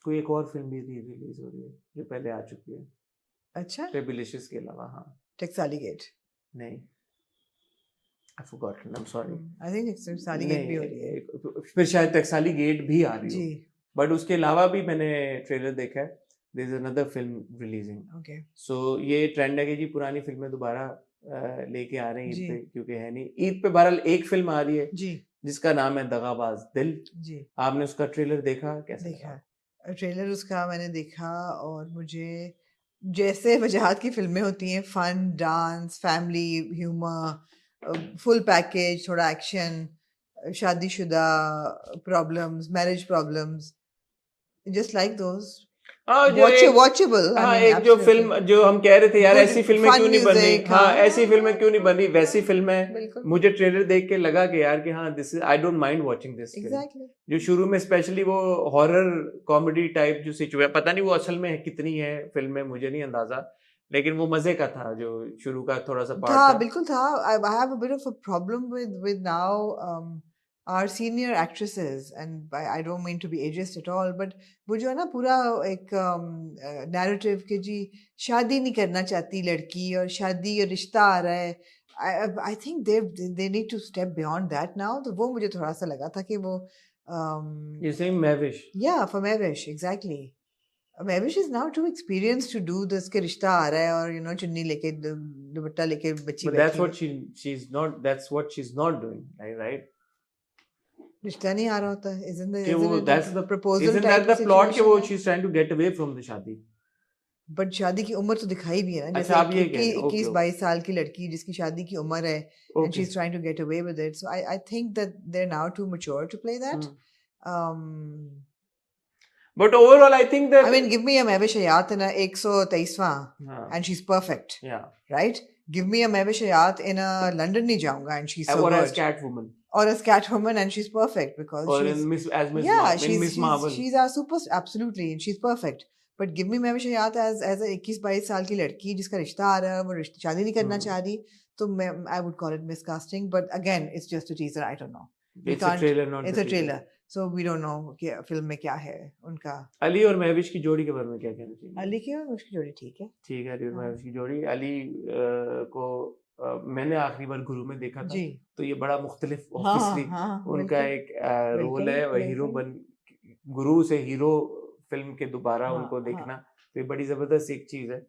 कोई एक और फिल्म भी री रिलीज हो रही है जो पहले आ चुकी है अच्छा बेबीलिशियस के अलावा। हाँ टैक्साली गेट, नहीं I forgotten, I am sorry, I think Taxali gate भी हो रही है फिर शायद टैक्साली गेट भी आ रही जी। है, बट उसके अलावा भी मैंने ट्रेलर देखा है, there is another film releasing. Okay so ये ट्रेंड है कि जी पुरानी फिल्में दोबारा लेके आ रहे हैं ईद जी। पे, क्योंकि है नहीं ईद पे। बहरहाल एक फिल्म आ रही है जी जिसका नाम है दगाबाज दिल। जी, आपने उसका ट्रेलर देखा, कैसा देखा लगा? ट्रेलर उसका मैंने देखा और मुझे जैसे वजाहत की फिल्में होती हैं, fun dance family humour full package, थोड़ा एक्शन, शादीशुदा problems, marriage problems, just like those, हाँ जो एक वॉचेबल। हाँ एक जो फिल्म जो हम कह रहे थे यार Good ऐसी फिल्में fun क्यों नहीं बन रही, music, हाँ हाँ। ऐसी फिल्में क्यों नहीं बन रही, वैसी फिल्में बिल्कुल मुझे ट्रेलर देख के लगा कि यार कि हाँ this is I don't mind watching this film. Exactly जो शुरू में स्पेशली वो हॉरर कॉमेडी टाइप जो सिचुएशन, पता नहीं वो असल में कितनी है फिल्म में मुझे नहीं अंदाजा, लेकिन वो मजे का था जो शुरू का थोड़ा सा पार्ट था, था। बिल्कुल था। I have a bit of a problem with now our senior actresses, and I don't mean to be ageist at all, but वो जो है ना पूरा एक narrative कि जी शादी नहीं करना चाहती लड़की और शादी और रिश्ता आ रहा है, I think they need to step beyond that now. तो वो मुझे थोड़ा सा लगा था कि वो You saying Mavish? yeah, for Mavish exactly. Mavish is now too experienced to do this के रिश्ता आ रहा है और you know चुन्नी लेके दुपट्टा लेके बच्ची But that's बैठी what that's what she's not doing, right? रिश्ता नहीं आ रहा होता है, कि वो that's the proposal isn't type that the plot कि situation वो है? she's trying to get away from the शादी। बट शादी की उम्र तो दिखाई भी है ना, अच्छा आप जैसे ये कह रहे हो, 21-22 साल की लड़की जिसकी शादी की उम्र है and okay she's trying to get away with it. So I think that they're now too mature to play that. but overall I think that I mean, give me a Mavish Hayat in a 123वां हाँ, and she's perfect, yeah right? Give me a Mavish Hayat in a London नहीं जाऊंगा and she's so or as good. Catwoman Or as Catwoman and she's perfect because or she's in Miss yeah, in Miss Marvel। she's our super absolutely and she's perfect. But give me मैं याद as as 21-22 साल की लड़की जिसका रिश्ता आ रहा है, वो रिश्ता शादी नहीं करना चाह रही, तो मैं I would call it miscasting, but again it's just a teaser, I don't know, It's a trailer, not it's the a teaser. Trailer, so we don't know कि फिल्म में क्या है उनका। अली और महविश की जोड़ी के बारे में क्या कहना चाहिए? अली की और उसकी जोड़ी ठीक है। ठीक है, अली और हाँ। महविश की जोड़ी। अली को मैंने आखिरी बार गुरु में देखा था, जी तो ये बड़ा मुख्तलिफ हाँ ऑब्वियसली हाँ उनका बिल्कुल एक रोल है, वह हीरो बिल्कुल बन गुरु से हीरो फिल्म के दोबारा हाँ उनको हाँ देखना, तो ये बड़ी जबरदस्त एक चीज है।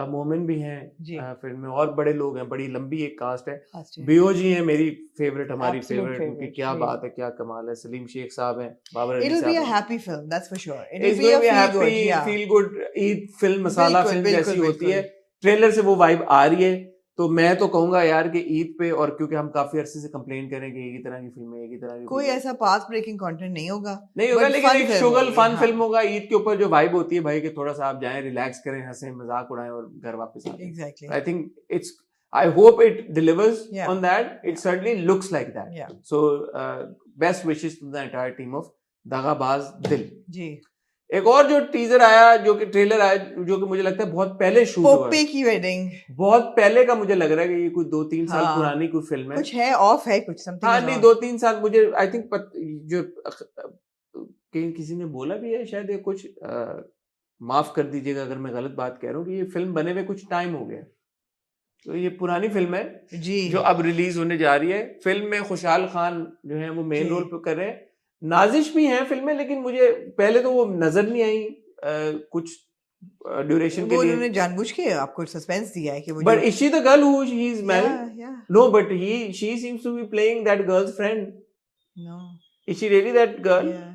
मोमिन भी हैं जी फिल्म में, और बड़े लोग हैं, बड़ी लंबी एक कास्ट है। Austin. बियो जी हैं मेरी फेवरेट, हमारी Absolute फेवरेट, उनकी favorite, क्या really. बात है, क्या कमाल है। सलीम शेख साहब हैं, Babar Ali It'll be a साहब हैं। happy film, that's for sure. It'll It's be going a to be a feel good, happy, yeah. feel good Eid film, masala बिल्कुल, फिल्म बिल्कुल, जैसी होती है। बिल्कुल। ट्रेलर से वो वाइब आ रही है, तो मैं तो कहूंगा यार कि ईद पे, और क्योंकि हम काफी अरसे से कंप्लेन करें कि एक ही तरह की फिल्में, एक ही तरह की कोई फिल्में, ऐसा पाथ ब्रेकिंग कंटेंट नहीं होगा, नहीं होगा, but लेकिन fun एक film शुगल होगी, फन हाँ। फिल्म होगा। ईद के ऊपर जो वाइब होती है भाई, कि थोड़ा सा आप जाएं, रिलैक्स करें, हंसें, मजाक उड़ाएं और घर वापस आ जाएं। Exactly. I think it's, I hope it delivers Yeah. on that. It certainly looks like that. Yeah. So best wishes to the entire team of दगाबाज दिल। जी एक और जो टीजर आया, जो कि ट्रेलर आया, जो कि मुझे लगता है बहुत पहले शूट हुआ पोपे है, की वेडिंग, बहुत पहले का मुझे लग रहा है कि ये कोई 2-3 साल हाँ। पुरानी कोई फिल्म है। कुछ है ऑफ है, कुछ समथिंग हाँ इज नहीं, ऑफ। 2-3 साल, मुझे आई थिंक जो कहीं किसी ने बोला भी है शायद, ये कुछ माफ कर दीजिएगा अगर मैं गलत बात कह रहा हूँ, कि ये फिल्म बने हुए कुछ टाइम हो गया, तो ये पुरानी फिल्म है जी जो अब रिलीज होने जा रही है। फिल्म में खुशहाल खान जो है वो मेन जी। रोल पे कर रहे हैं, नाजिश भी हैं फिल्म में, लेकिन मुझे पहले तो वो नजर नहीं आई कुछ ड्यूरेशन के वो लिए। उन्होंने जानबूझ के आपको सस्पेंस दिया है कि वो बट जो is she the girl who he is married? या no, but she seems to be playing that girl's friend. No is she really that girl? या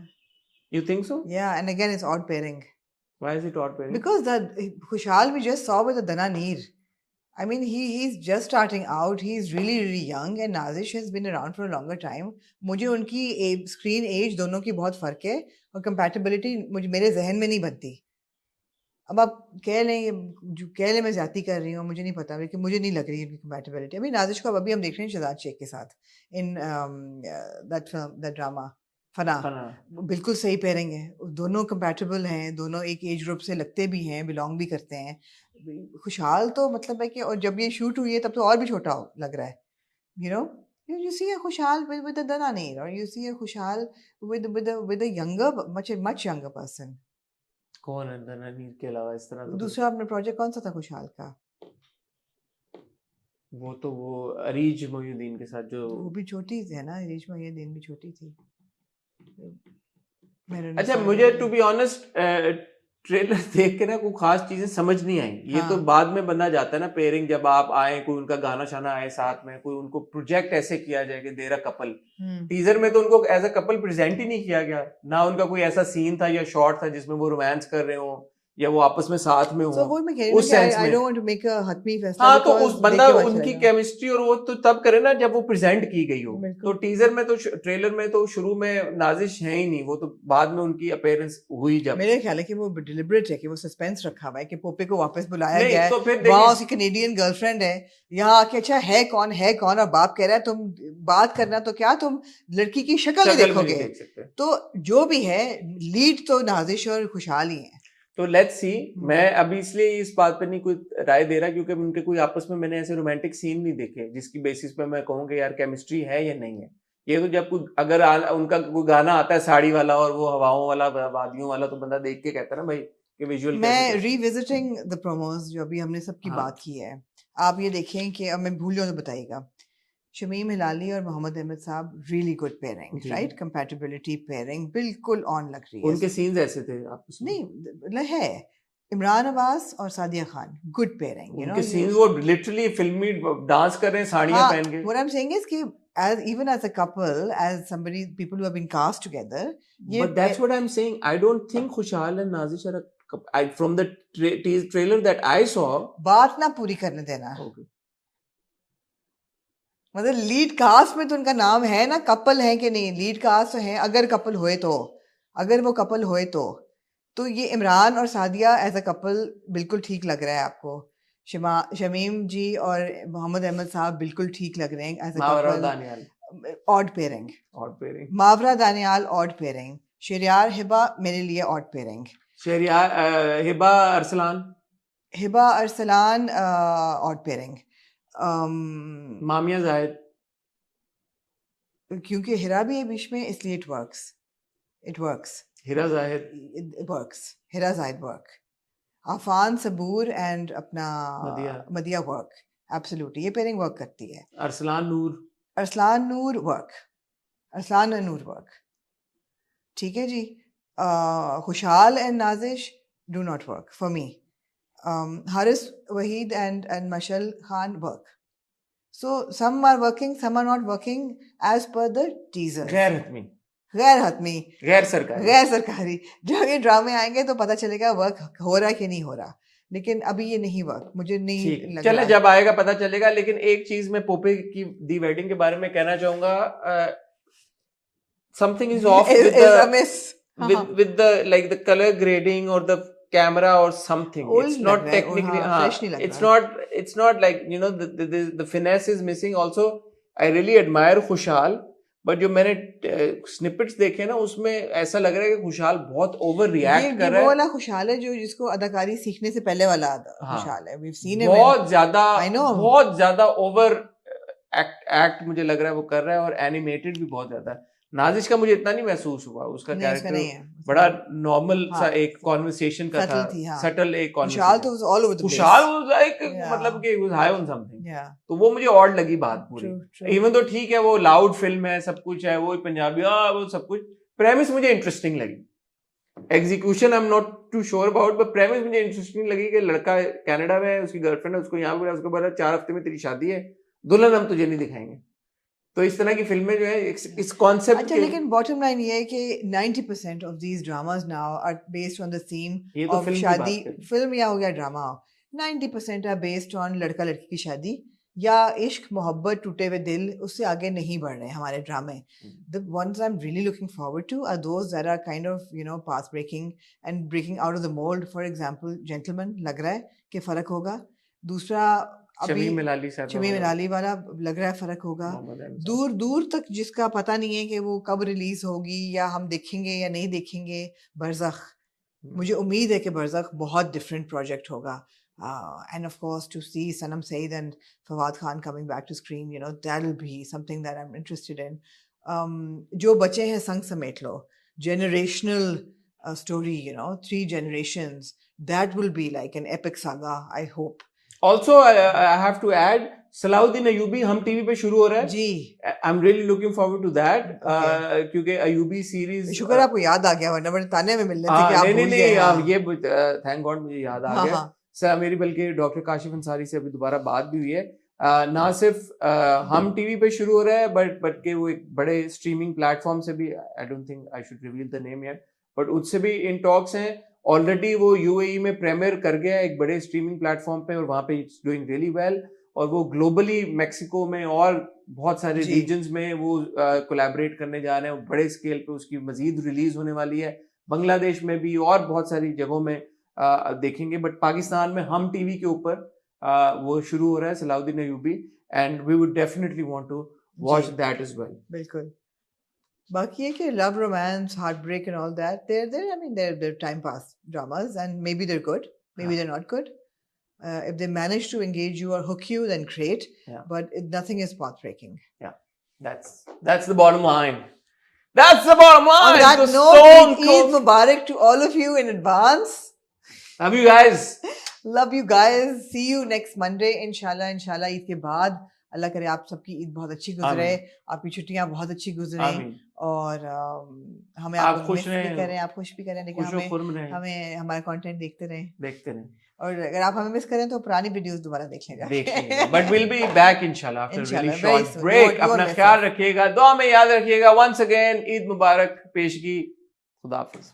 You think so? And again it's odd pairing Why is it odd pairing? because the Khushal we just saw with the Dananeer. I mean, he's just starting out. He's really young, and Nazish has been around for a longer time. मुझे उनकी screen as दोनों की बहुत फर्क है, और compatibility मुझे मेरे जहन में नहीं बनती। अब आप कह लें, जो कह लें मैं ज्यादती कर रही हूँ, मुझे नहीं पता, लेकिन मुझे नहीं लग रही है उनकी कंपैटिबिलिटी। अभी नाजिश को अभी हम देख रहे हैं शहजाद शेख के साथ in that film, that drama Fana, Fana. बिल्कुल सही पेयरिंग है, दोनों कंपैटिबल हैं, दोनों एक एज ग्रुप से लगते भी हैं, बिलोंग भी करते हैं। खुशहाल तो मतलब है कि, और जब ये शूट हुई है तब तो और भी छोटा लग रहा है, you know. You see a Khushal with a Dananeer, or you see a Khushal with a younger, much younger person. कौन है दनानीर के अलावा इस तरह? तो दूसरा अपना प्रोजेक्ट कौन सा था खुशहाल का? वो अरीज मोहिउद्दीन के साथ जो, वो भी छोटी है ना, रेशमा ये दिन भी छोटी थी। अच्छा मुझे टू बी ऑनेस्ट ट्रेलर देख के ना कोई खास चीजें समझ नहीं आई। ये तो हाँ। बाद में बंदा जाता है ना, पेयरिंग जब आप आए, कोई उनका गाना शाना आए साथ में, कोई उनको प्रोजेक्ट ऐसे किया जाए कि देर कपल। टीजर में तो उनको एज अ कपल प्रेजेंट ही नहीं किया गया, ना उनका कोई ऐसा सीन था या शॉट था जिसमें वो रोमांस कर रहे हो या वो आपस में साथ में So हो। वो मैं कह रही हूँ उस कि सेंस I में don't want to make a हतमी फैसला, हाँ, तो because उस बंदा देख के पता उनकी चलेगा। केमिस्ट्री और वो तो तब करे ना जब वो प्रेजेंट की गई हो। बिल्कुल। तो टीजर में तो, ट्रेलर में तो शुरू में नाजिश है ही नहीं, वो तो बाद में उनकी अपीयरेंस हुई जब। मेरे ख्याल है कि वो डिलिबरेट है, कि वो सस्पेंस रखा हुआ है कि पोपे को वापस बुलाया नहीं, गया है, तो फिर वहाँ देखिए, उसकी कनेडियन गर्लफ्रेंड है, यहाँ आके अच्छा है कौन, और बाप कह रहा है तुम बात करना तो क्या, तुम लड़की की शक्ल नहीं शक्ल में नहीं देखोगे। देख सकते। तो जो भी है, लीड तो नाजिश और खुशहाल ही है। तो लेट्स सी। मैं अभी इसलिए इस बात पे नहीं कोई राय दे रहा क्योंकि उनके कोई आपस में मैंने ऐसे रोमांटिक सीन नहीं देखे जिसकी बेसिस पे मैं कहूँ कि यार केमिस्ट्री है या नहीं है। ये तो जब अगर उनका कोई गाना आता है साड़ी वाला और वो हवाओं वाला, वादियों वाला, तो बंदा देख के कहता है ना भाई कि विजुअल। मैं रिविजिटिंग द प्रोमोज जो अभी हमने सबकी हाँ। बात की है, आप ये देखें कि अब मैं भूल जाऊँ तो बताइएगा, शमीम हिलाली और मोहम्मद अहमद साहब रियली गुड पेयरिंग, जी। राइट, कंपैटिबिलिटी पेयरिंग बिल्कुल ऑन लग रही है। उनके सीन्स ऐसे थे आपस में? नहीं है, इमरान अब्बास और सादिया खान गुड पेयरिंग, उनके सीन्स वो लिटरली फिल्मी डांस कर रहे हैं साड़ियां हाँ, पहन के। what I'm saying is कि even as a couple, as somebody, people who have been cast together, ये But that's what I'm saying. I don't think Khushal and Nazish are from the trailer that I saw. बात ना पूरी करने देना। Okay. मतलब lead cast में तो उनका नाम है ना, कपल है कि नहीं, लीड कास्ट तो है, अगर कपल हुए तो, अगर वो कपल हुए तो ये इमरान और सादिया एज अ कपल बिल्कुल ठीक लग रहा है आपको। शमीम जी और मोहम्मद अहमद साहब बिल्कुल ठीक लग रहे हैं as a Mawra couple. Danial odd pairing, odd pairing. Mawra Danial odd pairing, Sheheryar Hiba मेरे लिए odd pairing, Shahryar Hiba Arsalan, Hiba Arsalan odd pairing, Mamya Zahid, क्योंकि हिरा भी है बीच में, इसलिए it works Hira Zahid, it works. Hira Zahid work, Afaan Saboor and अपना मदिया, मदिया वर्क, एब्सोल्युटली ये पेयरिंग वर्क करती है. Arsalan Noor, Arsalan Noor work, Arsalan and Noor work, ठीक है जी. खुशहाल and Nazish do not work for me. Haris Waheed and Mashal Khan work. So some are working, some are not working as per the teaser. गैर हतमी, गैर हतमी, गैर सरकारी, गैर सरकारी. जब ये ड्रामे आएंगे तो पता चलेगा वर्क हो रहा है कि नहीं हो रहा. लेकिन अभी ये नहीं वर्क, मुझे नहीं ठीक है, लग चले रहा. जब आएगा पता चलेगा. लेकिन एक चीज मैं पोपे की दी वेडिंग के बारे में कहना चाहूंगा. Something is of Is with amiss. हाँ, with the like the color grading or the camera or something. Old It's लग not रहा है, technically हाँ, fresh नहीं लग it's रहा. not like you know the finesse is missing. Also I really admire खुशहाल, but जो मैंने snippets देखे ना उसमें ऐसा लग रहा है कि खुशहाल बहुत ओवर रिएक्ट कर ये रहा वो है. वाला खुशहाल है जो जिसको अदाकारी सीखने से पहले वाला हाँ, खुशहाल है. We've seen him in, बहुत ज्यादा I know. बहुत ज्यादा ओवर एक्ट मुझे लग रहा है वो कर रहा है. और एनिमेटेड भी बहुत ज्यादा है. नाजिश का मुझे इतना नहीं महसूस हुआ. उसका नहीं उसका नहीं कैरेक्टर है. बड़ा नॉर्मल सा हाँ, एक कॉन्वर्सेशन का था, subtle थी, हाँ. सटल एक खुशहाल तो conversation. was all over the place. खुशहाल was like Yeah. मतलब कि was high on something. Yeah, तो वो मुझे ऑड लगी बात पूरी. true, true. इवन तो ठीक है वो लाउड फिल्म है, सब कुछ है, वो पंजाबी वो सब कुछ. प्रेमिस मुझे इंटरेस्टिंग लगी. Execution I am not too sure about, but premise मुझे इंटरेस्टिंग लगी कि लड़का कनाडा में है, उसकी गर्लफ्रेंड है, उसको यहाँ बुलाया, उसको बोला 4 हफ्ते में तेरी शादी है, दुल्हन हम तुझे नहीं दिखाएंगे. तो इस तरह की फिल्में जो है इस कॉन्सेप्ट अच्छा, लेकिन बॉटम लाइन ये है कि 90% of these dramas now are based on the theme ये तो of फिल्म की शादी. बात करें. फिल्म या हो गया ड्रामा, 90% are based on लड़का लड़की की शादी या इश्क मोहब्बत टूटे हुए दिल. उससे आगे नहीं बढ़ रहे हमारे ड्रामे. The ones I'm really looking forward to are those that are kind of path breaking and breaking out of the mold. For example, Gentleman लग रहा है कि फर्क होगा. दूसरा अभी शमीम मिलाली साहब, शमीम मिलाली वाला लग रहा है फर्क होगा. दूर दूर तक जिसका पता नहीं है कि वो कब रिलीज होगी या हम देखेंगे या नहीं देखेंगे. बरज़ख, मुझे उम्मीद है कि बरज़ख बहुत डिफरेंट प्रोजेक्ट होगा. And of course to see Sanam Saeed and Fawad Khan coming back to screen, that'll be something that I'm interested in. जो बचे हैं संग समेट लो, generational story, 3 generations, that will be like an epic saga, I hope. Also, I have to add, Salauddin Ayubi हम TV पे शुरू हो रहा है जी. I am really looking forward to that. Okay. क्योंकि अयूबी सीरीज शुक्र आपको याद आ गया, वरना बड़े ताने में मिलने थे कि आप भूल गए. हाँ. ये थैंक गॉड मुझे याद आ हाँ, गया. हाँ. सर मेरी बल्कि डॉक्टर काशिफ अंसारी से अभी दोबारा बात भी हुई है. ना सिर्फ हम टीवी पे शुरू हो रहा है बट के वो एक बड़े स्ट्रीमिंग प्लेटफॉर्म से भी, I don't think I should reveal the name yet, but उससे भी इन टॉक्स हैं. ऑलरेडी वो यूएई में प्रीमियर कर गया एक बड़े स्ट्रीमिंग प्लेटफॉर्म पे और वहाँ पे इट्स डूइंग रियली वेल. और वो ग्लोबली मैक्सिको में और बहुत सारे जी. रीजन्स में वो कोलैबोरेट करने जा रहे हैं. बड़े स्केल पे उसकी मजीद रिलीज होने वाली है. बांग्लादेश में भी और बहुत सारी जगहों में देखेंगे. बट पाकिस्तान में हम टीवी के ऊपर वो शुरू हो रहा है Salahuddin Ayubi, and we would definitely want to watch that as well. बिल्कुल. बाकी है कि love romance heart break and all that they're time pass dramas and maybe they're good, maybe they're not good. If they manage to engage you or hook you, then great. Yeah. But nothing is path breaking. That's the bottom line. That's the bottom line. On that The note, Stone Eid Cold- Mubarak to all of you in advance. Love you guys. Love you guys. See you next Monday, inshallah. Eid के बाद अल्लाह करे आप सबकी ईद बहुत अच्छी गुजरे, आपकी छुट्टियां बहुत अच्छी गुजरे, आमीन. और हमें आप आप खुश मिस भी रहें, करें, आप खुश भी करें, लेकिन खुश और खुर्म रहें, हमें हमारा कंटेंट देखते देखते रहें. और अगर आप हमें मिस करें तो पुरानी वीडियोस दोबारा देख लेगा. बट विल बी बैक इंशाल्लाह after Inshallah, really very short soon. Break. Don't अपना miss ख्याल us. रखिएगा, दुआ में याद रखिएगा. वंस अगेन ईद मुबारक पेशगी. खुदा हाफिज.